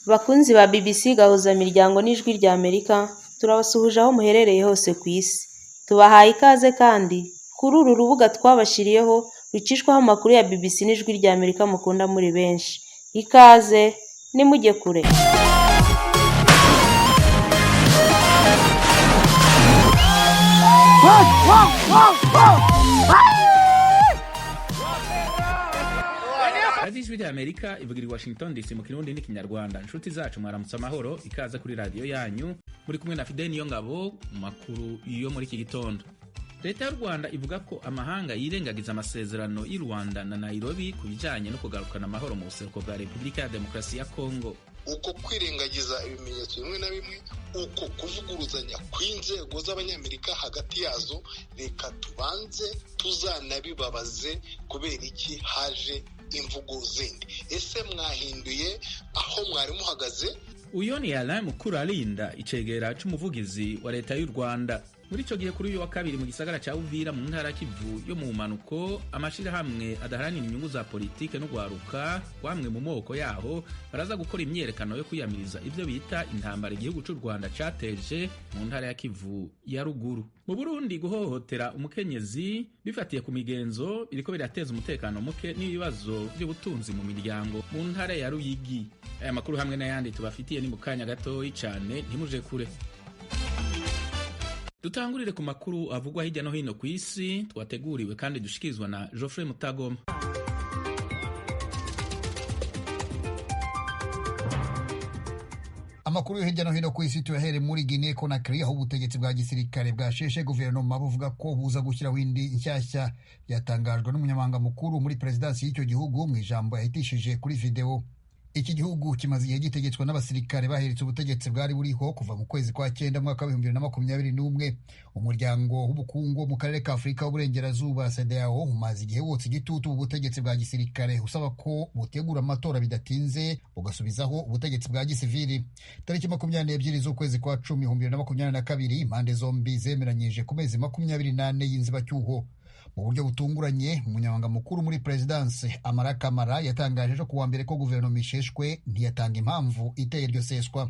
Bakunzi ba BBC Gahuzamiryango n'Ijwi ry'Amerika, turabasuhuje aho muherereye hose ku isi. Tubahaye ikaze kandi kuri uru rubuga twabashyiriyeho rucishwaho amakuru ya BBC n'Ijwi ry'Amerika mukunda muri benshi. Ikaze, nimujye kure. Radio Ijwi ry'Amerika ivugira i Washington DC mu Kirundi n'Ikinyarwanda. Inshuti zacu mwaramutse amahoro, ikaze kuri radio yanyu. Muri kumwe na Fidel Niyongabo mu makuru yo muri iki gitondo. Leta y'u Rwanda ivuga ko amahanga yirengagiza amasezerano y'u Rwanda na Nairobi ku bijanye no kugarukana amahoro mu buseruko bwa Repubulika ya Demokarasi ya Kongo. Uko kwirengagiza ibimenyetso bimwe na bimwe, uko kuvuguruzanya kw'inzego z'abanyamerika hagati yazo, reka tubanze tuzanabibabaze kubera iki haje imvugo zindi. Ese mwahinduye aho mwari muhagaze? Uyo ni Alain Mukurarinda, icegera c'umuvugizi wa leta y'u Rwanda. Muri ico gihe kuri uyu wa kabiri mu gisagara ca Uvira mu ntara Kivu yo mu manuko, amashirahamwe adaharanira inyungu za politike no gwaruka kwamwe mu moko yaho baraza gukora imyerekano yo kwiyamiriza ivyo bita intambara igihugu c'u Rwanda cateje mu ntara ya Kivu ya ruguru. Mu Burundi, guhohotera umukenyezi bifatiye ku migenzo biriko birateza umutekano muke n'ibibazo by'ubutunzi mu miryango mu ntara ya Ruyigi. Aya makuru hamwe n'ayandi tubafitiye ni mu kanya gatoyi cane, ntimuje kure. Dutangurire ku makuru avugwa hirya no hino ku isi twateguriwe kandi dushikirizwa na Geoffrey Mutagoma. Amakuru yo hirya no hino ku isi tuyahere muri Guinea Conakry, aho ubutegetsi bwa gisirikare bwasheshe guverinoma buvuga ko buza gushyiraho indi nshyashya. Byatangajwe n'umunyamabanga mukuru muri perezidansi y'icyo gihugu mu ijambo yahitishije kuri video. Iki gihugu kimaze igihe gitegetswe n'abasirikare baheretse ubutegetsi bwari buriho kuva mu kwezi kwa 9 mwaka wa 2021. Umuryango w'ubukungu mu karere ka Afurika y'Uburengerazuba CEDEAO umaze igihe wose igitutu ubutegetsi bwa gisirikare usaba ko butegura amatora bidatinze bugasubizaho ubutegetsi bwa gisivili. Tariki 22 z'ukwezi kwa 10 2022 impande zombi zemeranyije ku mezi 28 y'inzibacyuho. Mu buryo butunguranye, umunyamabanga mukuru muri presidence Amara Kamara yatangaje ejo kuwa mbere ko guverinoma isheshwe, ntiyatanga impamvu iteye iryo seswa.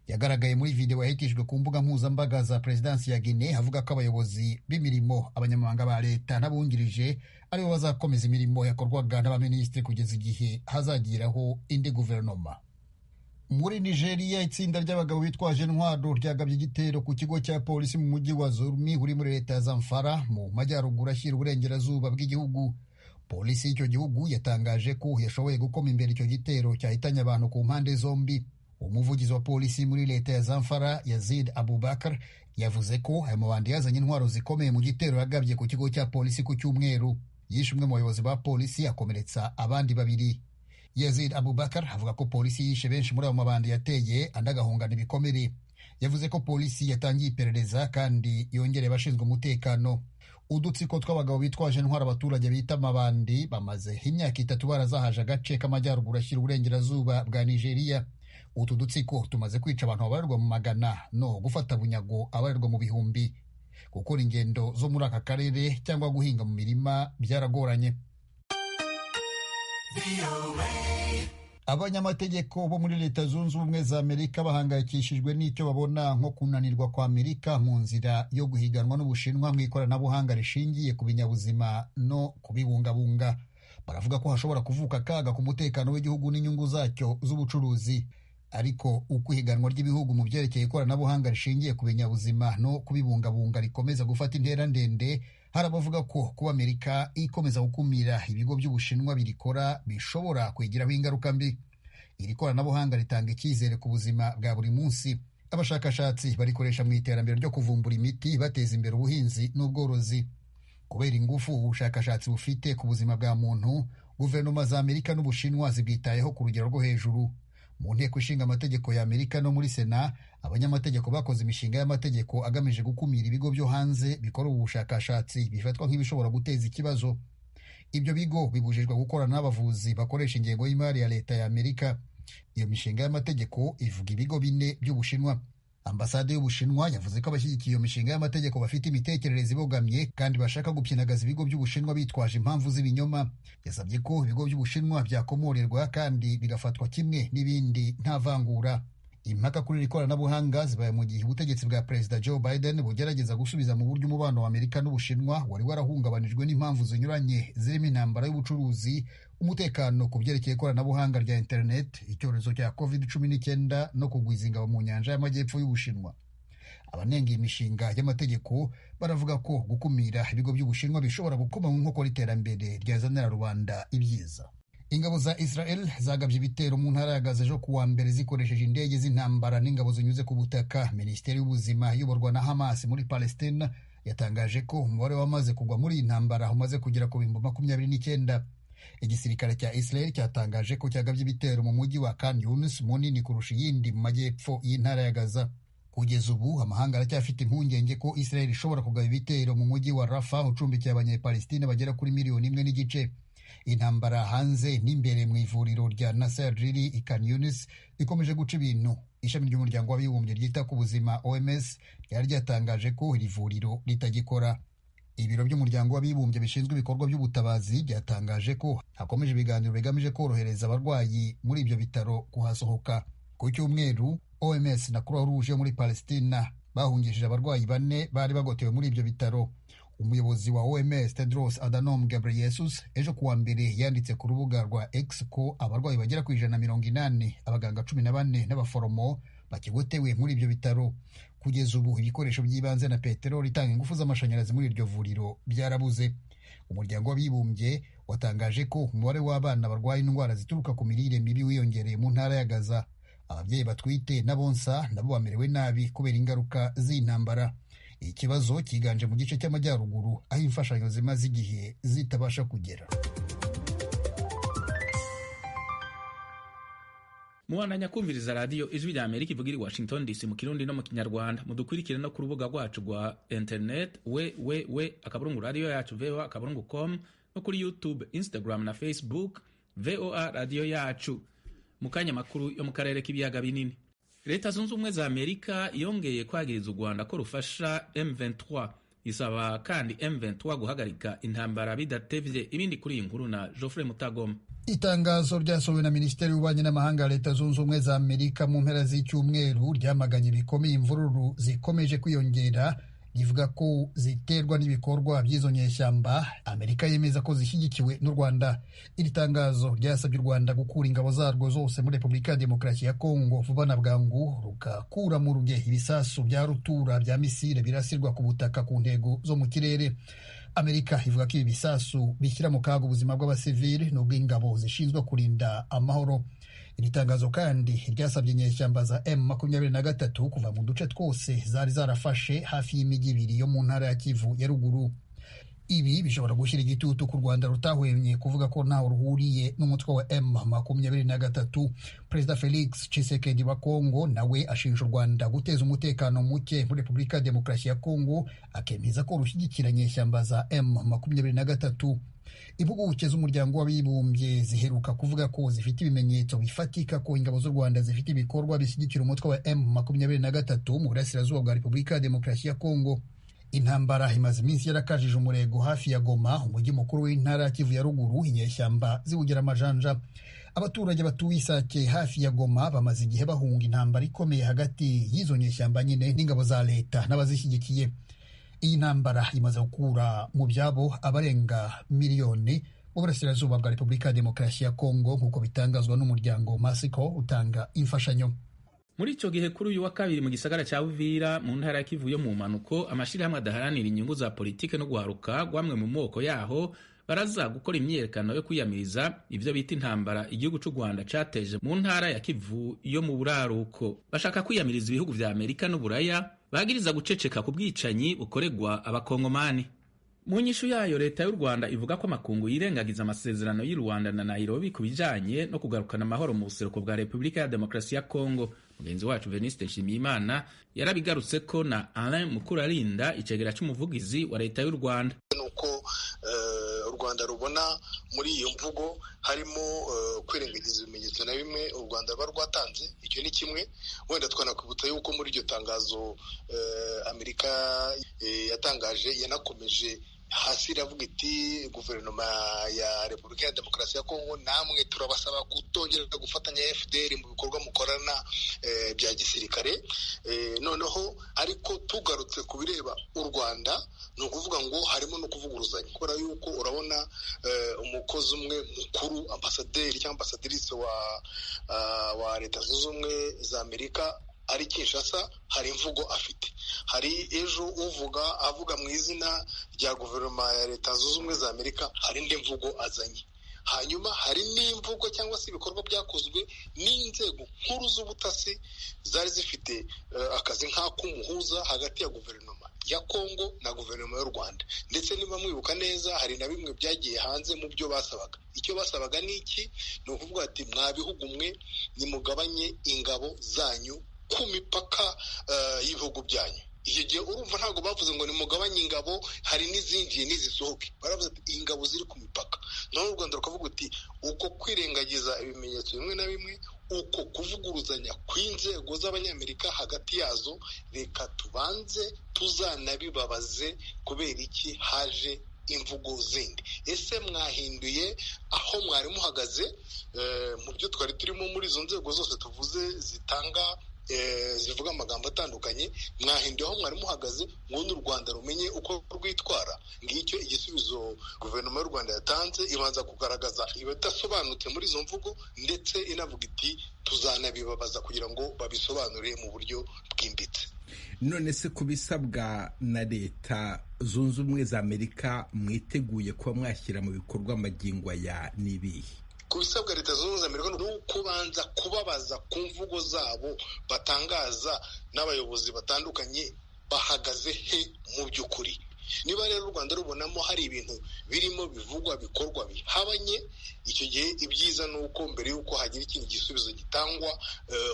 Yagaragaye muri video yahitijwe ku mbuga mpuzambaga za presidence ya Guinea avuga ko abayobozi b'imirimo, abanyamabanga ba leta n'abungirije aribo bazakomeza imirimo yakorwaga n'abaminisitiri kugeza igihe hazagiraho indi guverinoma. Muri Nigeria, itsinda ry'abagabo bitwaje intwaro ryagabye igitero ku kigo cya polisi mu mujyi wa Zurmi uri muri leta ya Zamfara mu majyaruguru ashyira uburengerazuba bw'igihugu. Polisi y'icyo gihugu yatangaje ko yashoboye gukoma imbere icyo gitero cyahitanye abantu ku mpande zombi. Umuvugizi wa polisi muri leta ya Zamfara, Yazid Abubakar, yavuze ko ayo mabandi yazanye intwaro zikomeye mu gitero yagabye ku kigo cya polisi ku cyumweru. Yishe umwe mu bayobozi ba polisi, akomeretsa abandi babiri. Yazid Abubakar avuga ko polisi yishe benshi muri abo mabandi yateye, andi agahungana ibikomere. Yavuze ko polisi yatangiye iperereza kandi yongereye abashinzwe umutekano. Udutsiko tw'abagabo bitwaje intwaro abaturage bita amabandi bamaze imyaka 3 barazahaje agace k'amajyaruguru ashyira uburengerazuba bwa Nigeria. Utu dutsiko tumaze kwica abantu babarirwa mu magana no gufata bunyago abarirwa mu bihumbi. Gukora ingendo zo muri aka karere cyangwa guhinga mu mirima byaragoranye. Abanyamategeko bo muri Leta Zunze Ubumwe za Amerika bahangayikishijwe n'icyo babona nko kunanirwa kwa Amerika mu nzira yo guhiganwa n'Ubushinwa mu ikoranabuhanga rishingiye ku binyabuzima no kubibungabunga. Baravuga ko hashobora kuvuka akaga ku mutekano w'igihugu n'inyungu zacyo z'ubucuruzi. Ariko uko ihiganwa ry'ibihugu mu byerekeye ikoranabuhanga rishingiye ku binyabuzima no kubibungabunga rikomeza gufata intera ndende, hari abavuga ko kuba Amerika ikomeza gukumira ibigo by'Ubushinwa birikora bishobora kwigiraho ingaruka mbi. Iri koranabuhanga ritanga icyizere ku buzima bwa buri munsi. Abashakashatsi barikoresha mu iterambere ryo kuvumbura imiti, bateza imbere ubuhinzi n'ubworozi. Kubera ingufu ubushakashatsi bufite ku buzima bwa muntu, guverinoma za Amerika n'Ubushinwa zibwitayeho ku rugero rwo hejuru. Mu nteko ishinga amategeko ya Amerika no muri Sena, abanyamategeko bakoze imishinga y'amategeko agamije gukumira ibigo byo hanze bikora ubu bushakashatsi bifatwa nk'ibishobora guteza ikibazo. Ibyo bigo bibujijwe gukorana n'abavuzi bakoresha ingengo y'imari ya leta ya Amerika. Iyo mishinga y'amategeko ivuga ibigo 4 by'Ubushinwa. Ambasade y'Ubushinwa yavuze ko abashyigikiye iyo mishinga y'amategeko bafite imitekerereze ibogamye kandi bashaka gupyinagaza ibigo by'Ubushinwa bitwaje impamvu z'ibinyoma. Yasabye ko ibigo by'Ubushinwa byakomorerwa kandi bigafatwa kimwe n'ibindi nta vangura. Impaka kuri iri koranabuhanga zibaye mu gihe ubutegetsi bwa Perezida Joe Biden bugerageza gusubiza mu buryo umubano wa Amerika n'Ubushinwa wari warahungabanijwe n'impamvu zinyuranye zirimo intambara y'ubucuruzi, umutekano ku byerekeye ikoranabuhanga rya internet, icyorezo cya COVID-19 no kugwiza ingabo mu nyanja y'amajyepfo y'Ubushinwa. Abanenga iyi mishinga y'amategeko baravuga ko gukumira ibigo by'Ubushinwa bishobora gukoma mu nkokora iterambere ryazanira rubanda ibyiza. Ingabo za Israel zagabye ibitero mu ntara ya Gaza ejo kuwa mbere zikoresheje indege z'intambara n'ingabo zinyuze ku butaka. Minisiteri y'Ubuzima iyoborwa na Hamas muri Palestina yatangaje ko umubare wamaze kugwa muri iyi ntambara umaze kugera ku 29,000. Igisirikare cya Israel cyatangaje ko cyagabye ibitero mu mujyi wa Khan Yunis, munini kurusha iyindi mu majyepfo y'intara ya Gaza. Kugeza ubu amahanga aracyafite impungenge ko Israel ishobora kugaba ibitero mu mujyi wa Rafah ucumbikiye abanyepalestina bagera kuri 1,5 million. Intambara hanze n'imbere mu ivuriro rya Nasser riri i Khan Yunis ikomeje guca ibintu. Ishami ry'umuryango w'abibumbye ryita ku buzima OMS ryari ryatangaje ko iri vuriro ritagikora. Ibiro by'umuryango w'abibumbye bishinzwe ibikorwa by'ubutabazi byatangaje ko hakomeje ibiganiro bigamije korohereza abarwayi muri ibyo bitaro kuhasohoka. Ku cyumweru OMS na Croix Rouge muri Palestina bahungishije abarwayi 4 bari bagotewe muri ibyo bitaro. Umuyobozi wa OMS Tedros Adhanom Ghebreyesus ejo kuwa mbere yanditse ku rubuga rwa X ko abarwayi bagera ku 180, abaganga 14 n'abaforomo bakigotewe muri ibyo bitaro. Kugeza ubu ibikoresho by'ibanze na peteroli itanga ingufu z'amashanyarazi muri iryo vuriro byarabuze. Umuryango w'abibumbye watangaje ko umubare w'abana barwaye indwara zituruka ku mirire mibi wiyongereye mu ntara ya Gaza. Ababyeyi batwite n'abonsa nabo bamerewe nabi kubera ingaruka z'intambara. Ikibazo kiganje mu gice cy'amajyaruguru aho imfashanyo zimaze igihe zitabasha kugera. Muwananya kumviriza radio Ijwi rya Amerika ivugira i Washington DC mu Kirundi no mu Kinyarwanda. Mudukurikire no ku rubuga rwacu rwa internet @radio yacu voa.com no kuri YouTube, Instagram na Facebook VOA radio yacu. Mukanya makuru yo mu karere k'ibiyaga binini. Leta zunze ubumwe za Amerika yongeye kwagiriza u Rwanda ko rufasha M23, isaba kandi M23 guhagarika intambara bidatevye. Ibindi kuri iyi nkuru na Geoffrey Mutagoma. Itangazo ryasohowe na Minisiteri y'Ububanyi n'Amahanga ya Leta zunze ubumwe za Amerika mu mpera z'icyumweru ryamaganye bikomeye imvururu zikomeje kwiyongera, rivuga ko ziterwa n'ibikorwa by'izo nyeshyamba. Amerika yemeza ko zishyigikiwe n'u Rwanda. Iri tangazo ryasabye u Rwanda gukura ingabo zarwo zose muri Repubulika ya Demokarasi ya Kongo vuba na bwangu, rugakura mu ruge ibisasu bya rutura bya misile birasirwa ku butaka ku ntego zo mu kirere. Amerika ivuga ko ibi bisasu bishyira mu kaga ubuzima bw'abasivili n'ubw'ingabo zishinzwe kurinda amahoro. Iri tangazo kandi ryasabye inyeshyamba za M23 kuva mu duce twose zari zarafashe hafi y'imijyi ibiri yo mu ntara ya Kivu ya ruguru. Ibi bishobora gushyira igitutu ku Rwanda rutahwemye kuvuga ko ntaho ruhuriye n'umutwe wa M23. Perezida Felix Tshisekedi wa Kongo nawe ashinja u Rwanda guteza umutekano muke muri Repubulika ya Demokarasi ya Kongo, akemeza ko rushyigikira inyeshyamba za M23. Impuguke z'umuryango w'abibumbye ziheruka kuvuga ko zifite ibimenyetso bifatika ko ingabo z'u Rwanda zifite ibikorwa bishyigikira umutwe wa M23 mu burasirazuba bwa Repubulika ya Demokarasi ya Kongo. Intambara imaze iminsi yarakajije umurego hafi ya Goma, umujyi mukuru w'intara ya Kivu ya ruguru, inyeshyamba ziwugira amajanja. Abaturage batuye Isake hafi ya Goma bamaze igihe bahunga intambara ikomeye hagati y'izo nyeshyamba nyine n'ingabo za leta n'abazishyigikiye. Iyi ntambara imaze gukura mu byabo abarenga miliyoni mu burasirazuba bwa Repubulika ya Demokarasi ya Kongo, nk'uko bitangazwa n'umuryango Masiko utanga imfashanyo. Muri ico gihe kuri uyu wa kabiri mu gisagara cya Uvira mu ntara ya Kivu yo mu manuko, amashirahamwe adaharanira inyungu za politike no guharuka gwamwe mu moko yaho baraza gukora imyiyerekano yo kwiyamiriza ivyo bita intambara igihugu c'u Rwanda cateje mu ntara ya Kivu yo mu buraruko. Bashaka kwiyamiriza ibihugu vya Amerika n'Uburaya bagiriza guceceka ku bwicanyi bukoregwa abakongomani. Mu nyishu yayo leta y'u Rwanda ivuga ko amakungu yirengagiza amasezerano y'u Rwanda na Nairobi kubijanye no kugarukana amahoro mu buseruko bwa Repubulika ya Demokarasi ya Kongo. Mugenzi wacu Veniste Nshimiyimana yarabigarutse ko na Alain Mukurarinda, icegera c'umuvugizi wa leta y'u Rwanda. Nuko u Rwanda rubona muri iyo mvugo harimo kwirengagiza ibimenyetso na bimwe u Rwanda ruba rwatanze. Icyo ni kimwe. Wenda twanakwibutsa yuko muri iryo tangazo Amerika yatangaje yanakomeje hasi iravuga iti guverinoma ya Repubulika ya Demokarasi ya Kongo, namwe turabasaba kutongera gufatanya FDR mu bikorwa mukorana bya gisirikare. Noneho ariko tugarutse ku bireba u Rwanda, ni ukuvuga ngo harimo no kuvuguruzanya, kubera yuko urabona umukozi umwe mukuru, ambasaderi cyangwa ambasaderisi wa Leta Zunze Ubumwe za Amerika ari Kinshasa, hari imvugo afite. Hari ejo avuga mu izina rya guverinoma ya Leta Zunze Ubumwe za Amerika, hari indi mvugo azanye. Hanyuma hari n'imvugo cyangwa se ibikorwa byakozwe n'inzego nkuru z'ubutasi zari zifite akazi nk'ak'umuhuza hagati ya guverinoma ya Kongo na guverinoma y'u Rwanda. Ndetse niba mwibuka neza, hari na bimwe byagiye hanze mu byo basabaga. Icyo basabaga ni iki? Ni ukuvuga ati mwa bihugu mwe nimugabanye ingabo zanyu ku mipaka y'ibihugu byanyu. Iyo gihe urumva ntabwo bavuze ngo nimugabanye ingabo hari n'izinjiye n'izisohoke, baravuze ati ingabo ziri ku mipaka. Naho u Rwanda rukavuga uti uko kwirengagiza ibimenyetso bimwe na bimwe, uko kuvuguruzanya kw'inzego z'abanyamerika hagati yazo, reka tubanze tuzanabibabaze kubera iki haje imvugo zindi. Ese mwahinduye aho mwari muhagaze mu byo twari turimo muri izo nzego zose tuvuze zitanga zivuga amagambo atandukanye? Mwahinduye aho mwari muhagaze ngo n'u Rwanda rumenye uko rwitwara? Ngicyo igisubizo guverinoma y'u Rwanda yatanze, ibanza kugaragaza ibidasobanutse muri izo mvugo, ndetse inavuga iti tuzanabibabaza kugira ngo babisobanure mu buryo bwimbitse. None se ku bisabwa na Leta Zunze Ubumwe za Amerika mwiteguye kuba mwashyira mu bikorwa magingo aya n'ibihe? Ku bisabwa Leta Zunze Ubumwe za Amerika ni ukubanza kubabaza ku mvugo zabo batangaza n'abayobozi batandukanye bahagaze he mu by'ukuri. Niba rero u Rwanda rubonamo hari ibintu birimo bivugwa bikorwa bihabanye, icyo gihe ibyiza ni uko mbere y'uko hagira ikindi gisubizo gitangwa,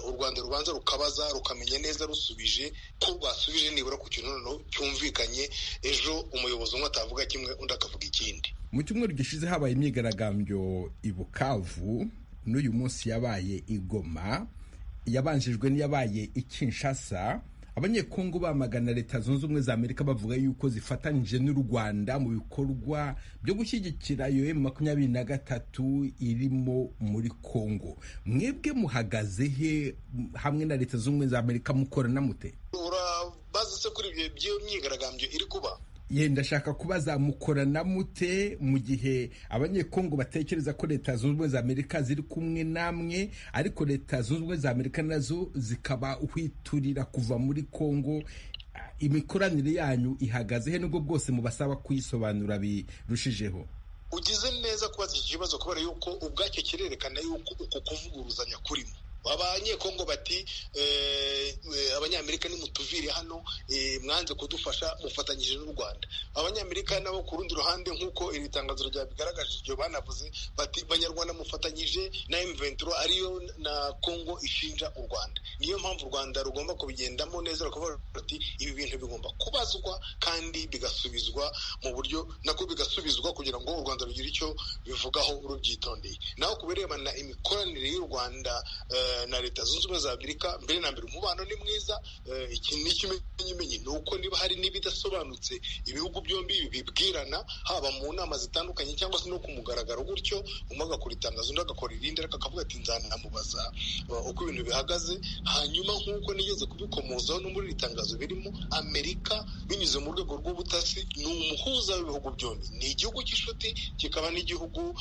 u Rwanda rubanza rukabaza rukamenya neza rusubije ko rwasubije nibura ku kintu noneho cyumvikanye, ejo umuyobozi umwe atavuga kimwe undi akavuga ikindi. Mu cyumweru gishize habaye imyigaragambyo i Bukavu, n'uyu munsi yabaye i Goma, yabanjijwe n'iyabaye i Kinshasa. Abanyekongo bamagana Leta Zunze Ubumwe za Amerika bavuga yuko zifatanyije n'u Rwanda mu bikorwa byo gushyigikira iyo M23 irimo muri Kongo. Mwebwe muhagaze he hamwe na Leta Zunze Ubumwe za Amerika, mukorana mute? Urabaza se kuri ibyo myigaragambyo iri kuba? Ndashaka kubaza mukorana mute mu gihe abanyekongo batekereza ko Leta Zunze Ubumwe za Amerika ziri kumwe namwe, ariko Leta Zunze Ubumwe za Amerika nazo zikaba uhwiturira kuva muri Kongo? Imikoranire yanyu ihagaze he, nubwo bwose mubasaba kuyisobanura birushijeho? Ugize neza kubaza iki kibazo, kubera yuko ubwacyo kirerekana yuko uko kuvuguruzanya kurimo. Abanyekongo bati abanyamerika nimutuvire hano, mwanze kudufasha mufatanyije n'u Rwanda. Abanyamerika nabo ku rundi ruhande, nk'uko iri tangazo ryabigaragaje, ibyo banavuze bati banyarwanda mufatanyije na M23 ariyo na Kongo ishinja u Rwanda. Niyo mpamvu u Rwanda rugomba kubigendamo neza, rukavuga ati ibi bintu bigomba kubazwa kandi bigasubizwa mu buryo nako bigasubizwa kugira ngo u Rwanda rugire icyo bivugaho rubyitondeye. Naho kubirebana imikoranire y'u Rwanda na Leta Zunze Ubumwe za Amerika, mbere na mbere umubano ni mwiza. Iki ni ikimenyimenyi, ni uko niba hari n'ibidasobanutse ibihugu byombi bibwirana, haba mu nama zitandukanye cyangwa se no ku mugaragaro gutyo, umwe agakora itangazo undi agakora irindi, ariko akavuga ati nzanamubaza uko ibintu bihagaze. Hanyuma nk'uko nigeze kubikomozaho no muri iri tangazo birimo, Amerika binyuze mu rwego rw'ubutasi ni umuhuza w'ibihugu byombi, ni igihugu cy'inshuti kikaba n'igihugu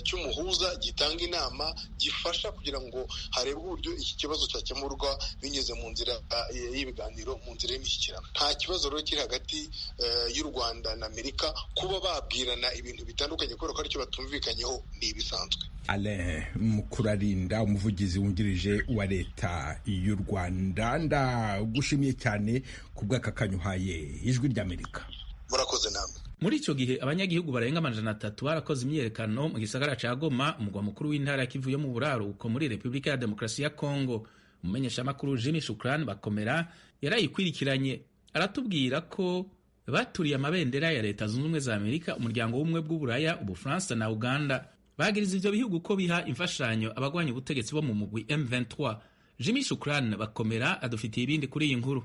cy'umuhuza gitanga inama, gifasha kugira ngo harebwe uburyo iki kibazo cyakemurwa binyuze mu nzira y'ibiganiro, mu nzira y'imishyikirano. Nta kibazo rero kiri hagati y'u Rwanda na Amerika. Kuba babwirana ibintu bitandukanye kubera ko aricyo batumvikanyeho ni ibisanzwe. Alain Mukurarinda, umuvugizi wungirije wa Leta y'u Rwanda, ndagushimiye cyane ku bw'aka kanyuhaye Ijwi ry'Amerika. Murakoze namwe. Muri icyo gihe abanyagihugu barenga 300 barakoze imyiyerekano mu gisagara ca Goma, umugwa mukuru w'intara ya Kivu yo mu buraruko muri Repubulika ya Demokarasi ya Kongo. Umumenyeshamakuru Jimmy Shukrani Bakomera yarayikwirikiranye, aratubwira ko baturiye amabendera ya Leta Zunze Ubumwe za Amerika, umuryango w'ubumwe bw'Uburaya, Ubufaransa na Uganda. Bagiriza ivyo bihugu ko biha imfashanyo abagwanya ubutegetsi bo mu mugwi M23. Jimmy Shukran Bakomera adufitiye ibindi kuri iyi nkuru.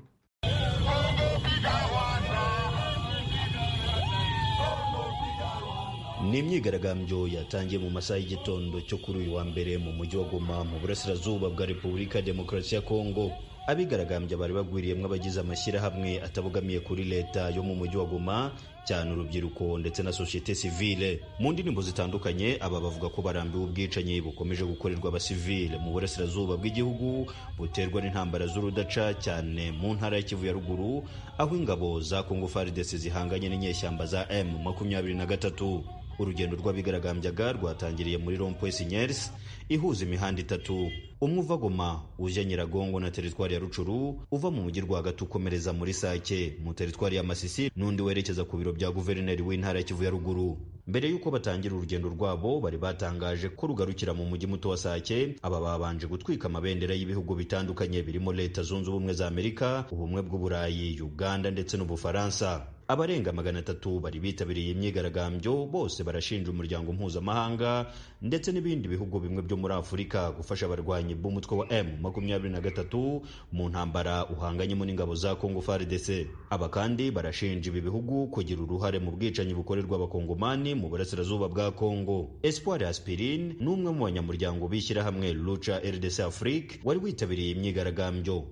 Ni imyigaragambyo yatangiye mu masaha y'igitondo cyo kuri uyu wa mbere mu mujyi wa Goma mu burasirazuba bwa Repubulika ya Demokarasi ya Kongo. Abigaragambya bari bagwiriyemwo abagize amashyirahamwe atabogamiye kuri leta yo mu mujyi wa Goma, cyane urubyiruko ndetse na societe civile. Mu ndirimbo zitandukanye aba bavuga ko barambiwe ubwicanyi bukomeje gukorerwa abasivile mu burasirazuba bw'igihugu buterwa n'intambara z'urudaca, cyane mu ntara ya Kivu ya ruguru, aho ingabo za Congo FARDC zihanganye n'inyeshyamba za M23. Urugendo rw'abigaragambyaga rwatangiriye muri Rond-Point Signers ihuza imihanda itatu, umwe uva Goma uje Nyiragongo na teritwari ya Rucuru, uva mu mujyi rwagati ukomereza muri Sake mu teritwari ya Masisi, n'undi werekeza ku biro bya guverineri w'intara ya Kivu ya ruguru. Mbere y'uko batangira urugendo rwabo bari batangaje ko rugarukira mu mujyi muto wa Sake. Aba babanje gutwika amabendera y'ibihugu bitandukanye birimo Leta Zunze Ubumwe za Amerika, Ubumwe bw'Uburayi, Uganda ndetse n'Ubufaransa. Abarenga 300 bari bitabiriye imyigaragambyo, bose barashinja umuryango mpuzamahanga ndetse n'ibindi bihugu bimwe byo muri Afurika gufasha abarwanyi b'umutwe wa M23 mu ntambara uhanganyemo n'ingabo za Congo FARDC. Aba kandi barashinja ibi bihugu kugira uruhare mu bwicanyi bukorerwa abakongomani mu burasirazuba bwa Congo. Espoir Aspirine n'umwe mu banyamuryango bishyira hamwe Lucha RDC Afrique wari witabiriye imyigaragambyo.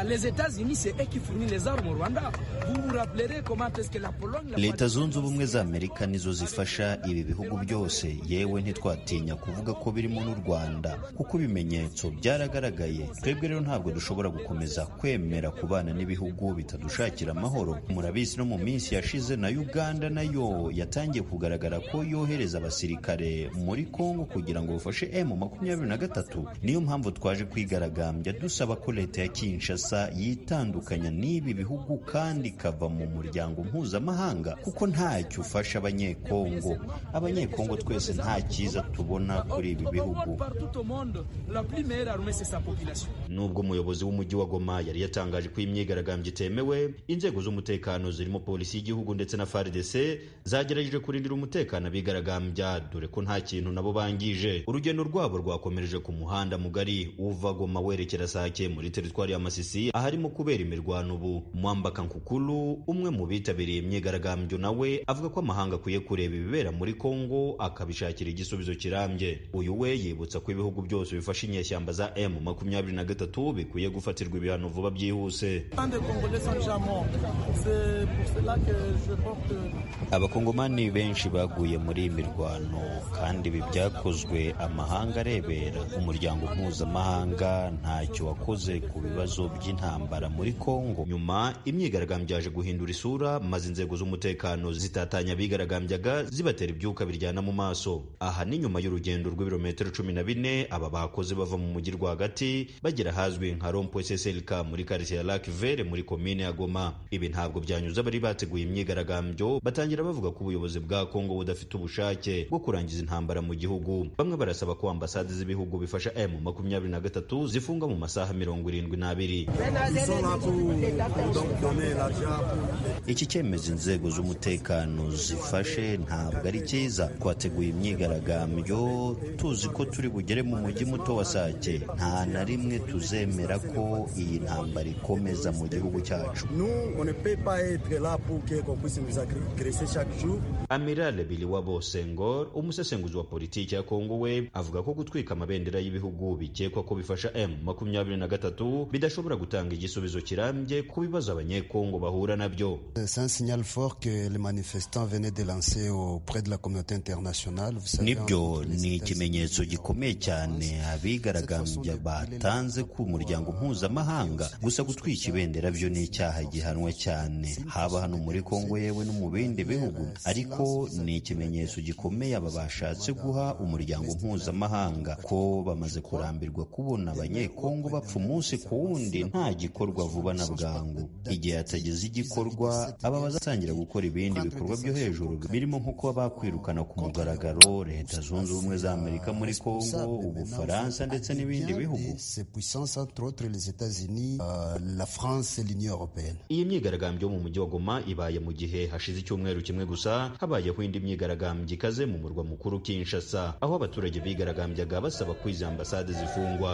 Les États-Unis c'est eux qui fournissent les armes au Rwanda. Vous vous rappellerez comment Leta Zunze Ubumwe za Amerika nizo zifasha ibi bihugu byose, yewe ntitwatinya kuvuga ko birimo n'u Rwanda kuko ibimenyetso byaragaragaye. Twebwe rero ntabwo dushobora gukomeza kwemera kubana n'ibihugu bitadushakira amahoro. Murabizi no mu minsi yashize na Uganda nayo yatangiye kugaragara ko yohereza abasirikare muri Kongo kugira ngo bafashe M23. Niyo mpamvu twaje kwigaragambya dusaba ko leta ya Kinshasa yitandukanya n'ibi bihugu kandi kava mu muryango mpuzamahanga kuko ntacyo ufasha abanyekongo. Abanyekongo twese nta cyiza tubona kuri ibi bihugu. Nubwo umuyobozi w'umujyi wa Goma yari yatangaje ko imyigaragambyo itemewe, inzego z'umutekano zirimo polisi y'igihugu ndetse na FARDC zagerageje kurindira umutekano abigaragambya, dore ko nta kintu nabo bangije. Urugendo rwabo rwakomereje ku muhanda mugari uva Goma werekera Sake muri teritwari ya Masisi, aharimo kubera imirwano ubu. Mwambaka Nkukulu, umwe mu bitabiriye imyigaragambyo, nawe avuga ko amahanga akwiye kureba ibibera muri Kongo akabishakira igisubizo kirambye. Uyu we yibutsa ko ibihugu byose bifasha inyeshyamba za M23 bikwiye gufatirwa ibihano vuba byihuse. Abakongomani benshi baguye muri imirwano kandi ibi byakozwe amahanga arebera. Umuryango mpuzamahanga ntacyo wakoze ku bibazo by'intambara muri Kongo. Nyuma imyigaragambyo yaje guhindura isura, maze inzego z'umutekano zitatanya abigaragambyaga zibatera ibyuka biryana mu maso. Aha ni nyuma y'urugendo rw'ibirometero 14 aba bakoze bava mu mujyi rwagati bagera hazwi nka Rond-Point SSLK muri quartier ya Lac Vert muri komine ya Goma. Ibi ntabwo byanyuze abari bateguye imyigaragambyo, batangira bavuga ko ubuyobozi bwa Kongo budafite ubushake bwo kurangiza intambara mu gihugu. Bamwe barasaba ko ambasade z'ibihugu bifasha M23 zifunga mu masaha 72. Iki cyemezo inzego z'umutekano zifashe ntabwo ari cyiza. Twateguye imyigaragambyo tuzi ko turi bugere mu mujyi muto wa Sake. Nta na rimwe tuzemera ko iyi ntambara ikomeza mu gihugu cyacu. Amiral Biliwabo Senghor, umusesenguzi wa politiki ya Kongo, we avuga ko gutwika amabendera y'ibihugu bikekwa ko bifasha M23 bidashobora gutanga igisubizo kirambye ku bibazo abanyekongo bahura nabyo. C'est un signal fort que les manifestants venaient de lancer auprès de la communauté internationale. Nibyo ni ikimenyetso gikomeye cyane abigaragambya batanze ku muryango mpuzamahanga. Gusa gutwika ibendera byo ni icyaha gihanwa cyane, haba hano muri Kongo yewe no mu bindi bihugu. Ariko ni ikimenyetso gikomeye aba bashatse guha umuryango mpuzamahanga ko bamaze kurambirwa kubona abanyekongo bapfa umunsi ku wundi nta gikorwa vuba na bwangu. Igihe hatageze igikorwa aba aba bazatangira gukora ibindi bikorwa byo hejuru birimo nko kuba bakwirukana ku mugaragaro Leta Zunze Ubumwe za Amerika muri Kongo, Ubufaransa ndetse n'ibindi bihugu. Iyi myigaragambyo mu mujyi wa Goma ibaye mu gihe hashize icyumweru kimwe gusa habayeho indi myigaragambyo ikaze mu murwa mukuru Kinshasa, aho abaturage bigaragambyaga basaba ko izi ambasade zifungwa.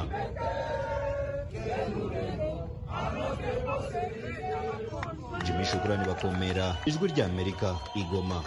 Jimmy Shukrani Bakomera, Ijwi rya Amerika, Igoma.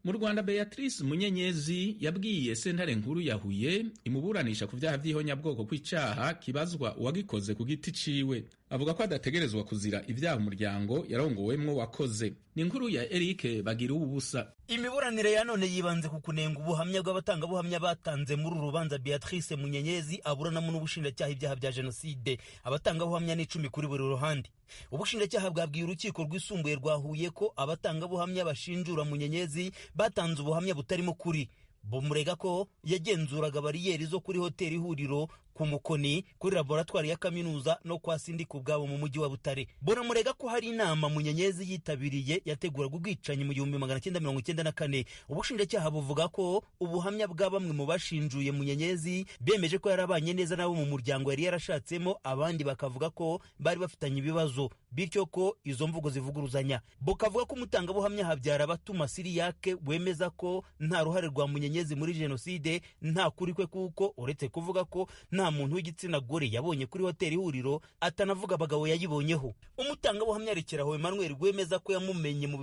Mu Rwanda, Beatrice Munyenyezi yabwiye sentare nkuru ya Huye imuburanisha ku vyaha vy'ihonyabwoko kw'icaha kibazwa uwagikoze ku giti ciwe. Avuga ko adategerezwa kuzira ivyaha umuryango yarongowemwo wakoze. Ni inkuru ya Eric Bagira ubusa. Imiburanire ya none yibanze ku kunenga ubuhamya bw'abatangabuhamya batanze muri uru rubanza Beatrice Munyenyezi aburanamo n'ubushinjacyaha ibyaha bya jenoside. Abatangabuhamya ni 10 kuri buri ruhande. Ubushinjacyaha bwabwiye urukiko rwisumbuye rwa Huye ko abatangabuhamya bashinjura Munyenyezi batanze ubuhamya butarimo kuri. Bumurega ko yagenzuraga bariyeri zo kuri hoteli Ihuriro, ku Mukoni, kuri laboratoire ya kaminuza no kwa Sindika ubwabo mu mujyi wa Butare. Bonamurega ko hari inama Munyenyezi yitabiriye yateguraga ubwicanyi mu 1994. Ubushinjacyaha buvuga ko ubuhamya bwa bamwe mu bashinjuye Munyenyezi bemeje ko yarabanye neza nabo mu muryango yari yarashatsemo, abandi bakavuga ko bari bafitanye ibibazo, bityo ko izo mvugo zivuguruzanya. Bukavuga ko umutangabuhamya Habyara Batuma Siriyake wemeza ko nta ruhare rwa Munyenyezi muri jenoside nta kuri kwe, kuko uretse kuvuga ko nta muntu w'igitsina gore yabonye kuri hoteli Ihuriro, atanavuga abagabo yayibonyeho. Umutangabuhamya Rekeraho Emmanuel wemeza ko yamumenye mu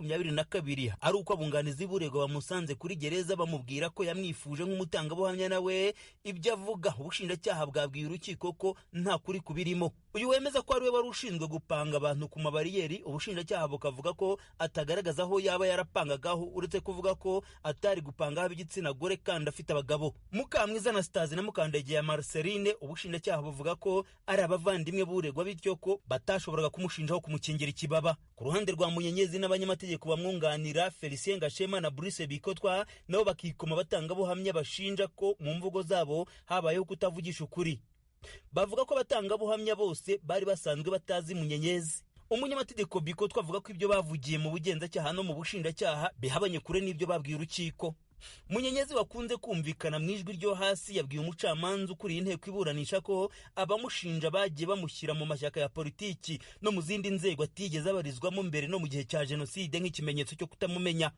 2022 ari uko abunganizi b'uregwa bamusanze kuri gereza bamubwira ko yamwifuje nk'umutangabuhamya, nawe ibyo avuga ubushinjacyaha bwabwiye urukiko ko nta kuri kubirimo. Uyu wemeza ko ari we wari ushinzwe gupanga abantu ku mabariyeri, ubushinjacyaha bukavuga ko atagaragaza aho yaba yarapangagaho, uretse kuvuga ko atari gupanga ab'igitsina gore kandi afite abagabo. Mukamwiza Anastase na Mukandege Marceline ubushinjacyaha buvuga ko ari abavandimwe b'uregwa, bityo ko batashoboraga kumushinjaho kumukingira ikibaba. Ku ruhande rwa Munyenyezi n'abanyamategeko bamwunganira Felicien Gashema na Bruce Bikotwa nabo bakikoma abatangabuhamya bashinja ko mu mvugo zabo habayeho kutavugisha ukuri. Bavuga ko abatangabuhamya bose bari basanzwe batazi Munyenyezi. Umunyamategeko Bikotwa avuga ko ibyo bavugiye mu bugenzacyaha no mu bushinjacyaha bihabanye kure n'ibyo babwiye urukiko. Munyenyezi wakunze kumvikana mu ijwi ryo hasi yabwiye umucamanza ukuriye inteko iburanisha ko abamushinja bagiye bamushyira mu mashyaka ya politiki no mu zindi nzego atigeze abarizwamo mbere no mu gihe cya jenoside nk'ikimenyetso cyo kutamumenya.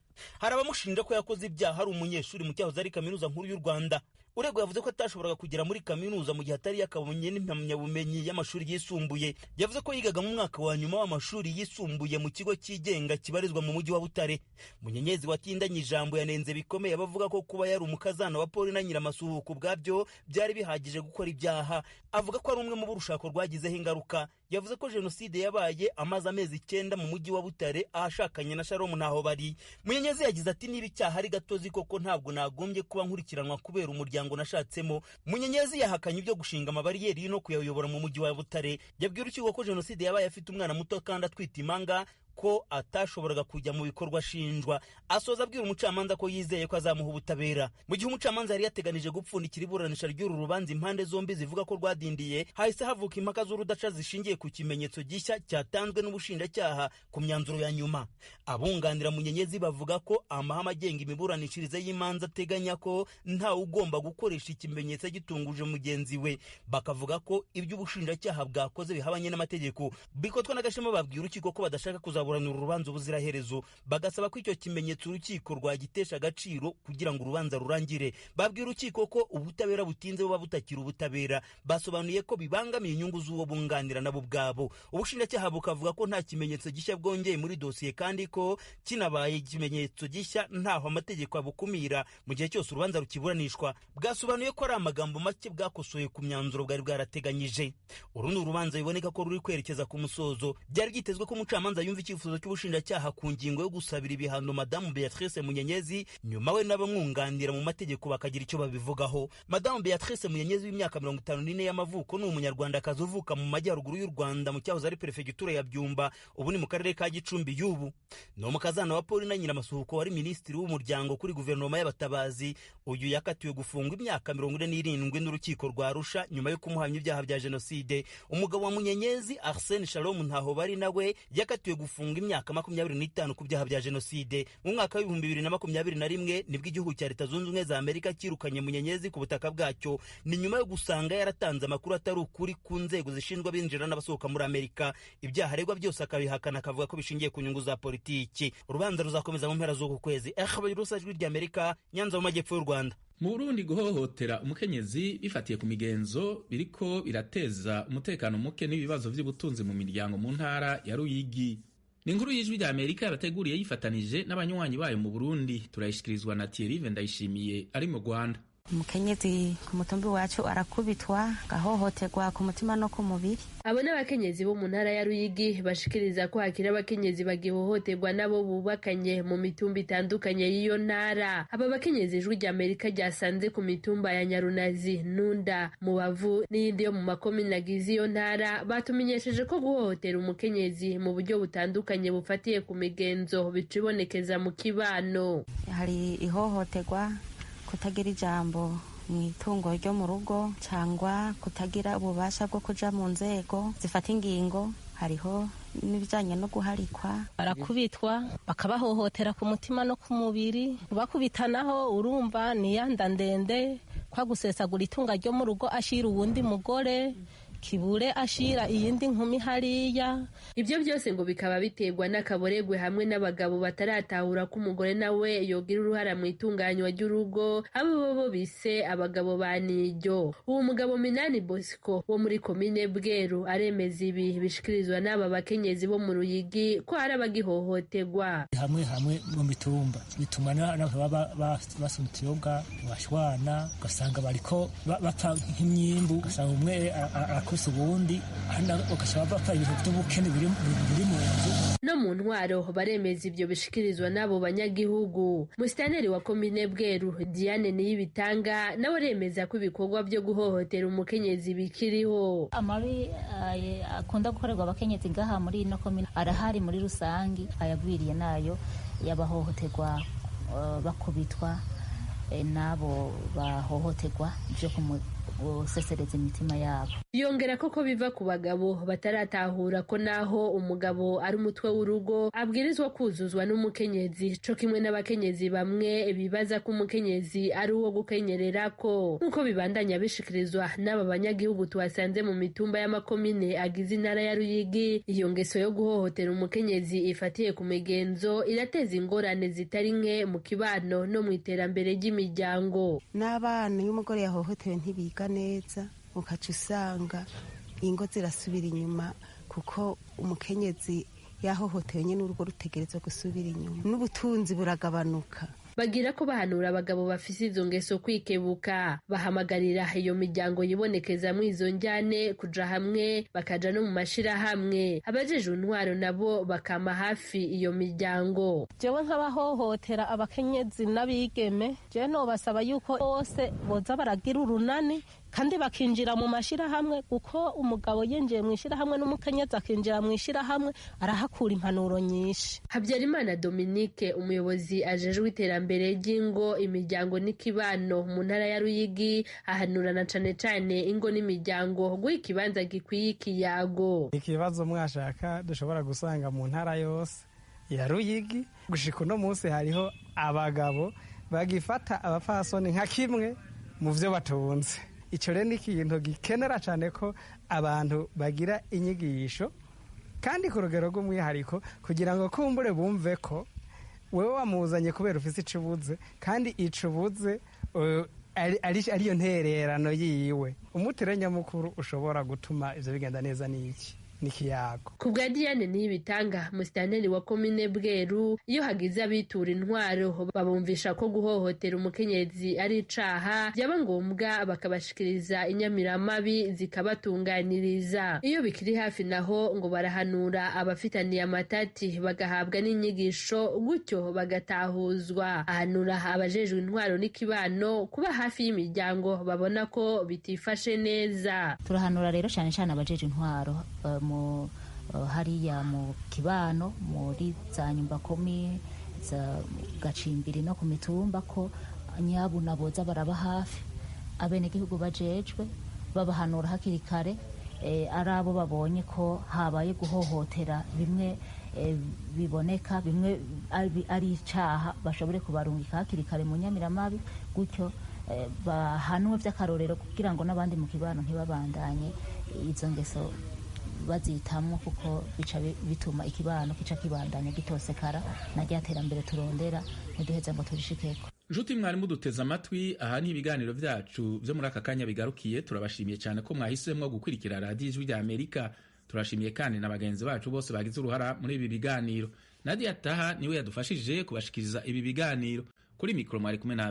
Hari abamushinja ko yakoze ibyaha ari umunyeshuri mu cyahoze ari Kaminuza Nkuru y'u Rwanda. Uregwa yavuze ko atashoboraga kugera muri kaminuza mu gihe atari yakabonye n'impamyabumenyi y'amashuri yisumbuye. Yavuze ko yigaga mu mwaka wa nyuma w'amashuri yisumbuye mu kigo cyigenga kibarizwa mu mujyi wa Butare. Munyenyezi watindanye ijambo yanenze bikomeye abavuga ko kuba yari umukazana wa Paul na Nyiramasuhuko ubwabyo byari bihagije gukora ibyaha. Avuga ko ari umwe mu burushako rwagizeho ingaruka. Yavuze ko jenoside yabaye amaze amezi 9 mu mujyi wa Butare ahashakanye na Sharon ntaho bari. Munyenyezi yagize ati niba icyaha ari gatozi koko ntabwo nagombye kuba nkurikiranwa kubera umuryango nashatsemo. Munyenyezi yahakanye ibyo gushinga amabariyeri no kuyayobora mu mujyi wa Butare. Yabwiye urukiko ko jenoside yabaye afite umwana muto kandi atwite imanga, ko atashoboraga kujya mu bikorwa ashinjwa. Asoza abwira umucamanza ko yizeye ko azamuha ubutabera. Mu gihe umucamanza yari yateganije gupfundikira iburanisha ry'uru rubanza impande zombi zivuga ko rwadindiye, hahise havuka impaka z'urudaca zishingiye ku kimenyetso gishya cyatanzwe n'ubushinjacyaha ku myanzuro ya nyuma. Abunganira Munyenyezi bavuga ko amahame agenga imiburanishirize y'imanza ateganya ko nta ugomba gukoresha ikimenyetso gitunguje mugenzi we. Bakavuga ko ibyo ubushinjacyaha bwakoze bihabanye n'amategeko. Bikotwa na Gashema babwiye urukiko ko badashaka kuzaburanira urubanza ubuziraherezo, bagasaba ko icyo kimenyetso urukiko rwagitesha agaciro kugira ngo urubanza rurangire. Babwiye urukiko ko ubutabera butinze buba butakira ubutabera. Basobanuye ko bibangamiye inyungu z'uwo bunganira nabo ubwabo. Ubushinjacyaha bukavuga ko nta kimenyetso gishya bwongeye muri dosiye, kandi ko kinabaye ikimenyetso gishya ntaho amategeko abukumira mu gihe cyose urubanza rukiburanishwa. Bwasobanuye ko ari amagambo make bwakosoye ku myanzuro bwari bwarateganyije. Uru ni urubanza biboneka ko ruri kwerekeza ku musozo. Byari byitezwe ko umucamanza yumva icyifuzo cy'ubushinjacyaha ku ngingo yo gusabira ibihano Madamu Beatrice Munyenyezi, nyuma we n'abamwunganira mu mategeko bakagira icyo babivugaho. Madamu Beatrice Munyenyezi w'imyaka 54 y'amavuko ni umunyarwandakazi uvuka mu majyaruguru y'u Rwanda mu cyahoze ari perefegitura ya Byumba, ubu ni mu karere ka Gicumbi y'ubu. Ni umukazana wa Paul na Nyiramasuhuko wari minisitiri w'umuryango kuri guverinoma y'Abatabazi. Uyu yakatiwe gufungwa imyaka 47 n'urukiko rwa Arusha nyuma yo kumuhamya ibyaha bya jenoside. Umugabo wa Munyenyezi Arsene Shalom ntaho bari nawe yakatiwe gufungwa gufungwa imyaka 25 ku byaha bya jenoside. Mu mwaka wa 2021 nibwo igihugu cya Leta Zunze Ubumwe za Amerika kirukanye Munyenyezi ku butaka bwacyo, ni nyuma yo gusanga yaratanze amakuru atari ukuri ku nzego zishinzwe abinjira n'abasohoka muri Amerika. Ibyaha aregwa byose akabihakana, akavuga ko bishingiye ku nyungu za politiki. Urubanza ruzakomeza mu mpera z'uku kwezi. Ijwi rya Amerika, Nyanza mu majyepfo y'u Rwanda. Mu Burundi guhohotera umukenyezi bifatiye ku migenzo biriko birateza umutekano muke n'ibibazo by'ubutunzi mu miryango mu ntara ya Ruyigi. Ni inkuru y'Ijwi rya Amerika yabateguriye yifatanije n'abanywanyi bayo mu Burundi. Turayishikirizwa na Thierry Ndayishimiye ari mu Rwanda. Umukenyezi ku mutumbi wacu arakubitwa, gahohoterwa ku mutima no ku mubiri. Abo n'abakenyezi bo mu ntara ya Ruyigi bashikiriza ko hakira abakenyezi bagihohoterwa nabo bubakanye mu mitumba itandukanye y'iyo ntara. Aba bakenyezi Ijwi rya Amerika ryasanze ku mitumba ya Nyarunazi, Nunda, Mubavu n'iyindi yo mu makomine agize iyo ntara batumenyesheje ko guhohotera umukenyezi mu buryo butandukanye bufatiye ku migenzo bicibonekeza mu kibano. Hari ihohoterwa kutagira ijambo mu itungo ryo mu rugo cyangwa kutagira ububasha bwo kuja mu nzego zifata ingingo. Hariho n'ibijanye no guharikwa, barakubitwa bakabahohotera ku mutima no ku mubiri. Bakubitanaho urumva ni yanda ndende kwa gusesagura itunga ryo mu rugo ashira uwundi mugore, kibure ashira iyindi nkumi hariya. Ibyo byose ngo bikaba biterwa n'akaboregwe hamwe n'abagabo bataratahura ko umugore nawe yogira uruhara mu itunganywa ry'urugo, abo bo bise abagabo ba niryo. Uwo mugabo Minani Bosco wo muri komine Bweru aremeza ibi bishikirizwa n'aba bakenyezi bo mu Ruyigi ko hari abagihohoterwa hamwe mu mitumba, bituma basunitse yoga bashwana, ugasanga bariko bapfa nk'imyimbu, ugasanga umwe akoze ubundi ugasanga bapfa ibintu by'ubukene biri mu nzu. No mu ntwaro baremeza ibyo bishikirizwa n'abo banyagihugu. Musitanteri wa komine Bweru Diane Niyibitanga nawe aremeza ko ibikorwa byo guhohotera umukenyezi bikiriho. Amabi akunda gukorerwa abakenyezi ngaha muri ino komine arahari muri rusangi, ayagwiriye nayo yabahohoterwa bakubitwa nabo bahohoterwa byo gusesereza imitima yabo. Yongera ko biva ku bagabo bataratahura ko naho umugabo ari umutwe w'urugo abwirizwa kuzuzwa n'umukenyezi, co kimwe n'abakenyezi bamwe bibaza ko umukenyezi ari uwo gukenyerera ko. Nkuko bibandanya bishikirizwa n'aba banyagihugu tuhasanze mu mitumba y'amakomine agize intara ya Ruyigi, iyo ngeso yo guhohotera umukenyezi ifatiye ku migenzo irateza ingorane zitari nke mu kibano no mu iterambere ry'imiryango. N'abana iyo umugore yahohotewe ntibiga neza, ukaca usanga ingo zirasubira inyuma kuko umukenyezi yahohotewe nyine urugo rutegerezwa gusubira inyuma, n'ubutunzi buragabanuka. Bagira ko bahanura abagabo bafise izo ngeso kwikebuka, bahamagarira iyo miryango yibonekeza mu izo njyane kuja hamwe, bakaja no mu mashirahamwe. Abajeje intwaro nabo bakama hafi iyo miryango. Jewe nk'abahohotera abakenyezi n'abigeme, je no basaba yuko bose boza baragira urunani kandi bakinjira mu mashirahamwe, kuko umugabo yinjiye mu ishirahamwe n'umukenyezi akinjira mu ishirahamwe arahakura impanuro nyinshi. Habyarimana Dominique, umuyobozi ajejwe iterambere ry'ingo, imiryango n'ikibano mu ntara ya Ruyigi, ahanurana cane cane ingo n'imiryango guha ikibanza gikwiye ikiyago. Ikibazo mwashaka dushobora gusanga mu ntara yose ya Ruyigi, gushika uno munsi hariho abagabo bagifata abapfasoni nka kimwe mu vyo batunze. Ico rero ni ikintu gikenera cyane ko abantu bagira inyigisho kandi ku rugero rw'umwihariko, kugira ngo kumbure bumve ko wewe wamuzanye kubera ufise icubuze, kandi icubuze ariyo ntererano yiwe. Umutire nyamukuru ushobora gutuma ivyo bigenda neza n'iki n'ikiyago. Ku bwa Diane Niyibitanga, musitanteri wa komine Bweru, iyo hagize abitura intwaro babumvisha ko guhohotera umukenyezi ari icaha, byaba ngombwa bakabashikiriza inyamiramabi zikabatunganiriza. Iyo bikiri hafi naho ngo barahanura abafitaniye amatati bagahabwa n'inyigisho, gutyo bagatahuzwa. Ahanura abajejwe intwaro n'ikibano kuba hafi y'imiryango babona ko bitifashe neza. Turahanura rero cyane cyane abajeje intwaro hariya mu kibano, muri za nyumba komi, za gacimbiri no ku mitumba, ko nyabuna boza baraba hafi abenegihugu bajejwe, babahanura hakiri kare ari abo babonye ko habaye guhohotera bimwe biboneka bimwe ari icaha bashobore kubarungika hakiri kare mu nyamiramabi gutyo bahanwe vy'akarorero kugira ngo n'abandi mu kibano ntibabandanye izo ngeso bazitamwo kuko bica bituma ikibano kica kibandanya gitosekara na ryaterambere turondera ntiduheze ngo turishikeko. Nshuti mwari muduteze amatwi, aha ni ibiganiro vyacu vyo muri aka kanya bigarukiye. Turabashimiye cyane ko mwahisemwo gukurikira radiyo Ijwi rya Amerika. Turashimiye kandi na bagenzi bacu bose bagize uruhara muri ibi biganiro. Nadia Taha niwe yadufashije kubashikiriza ibi biganiro. Kuri mikro mwari kumwe na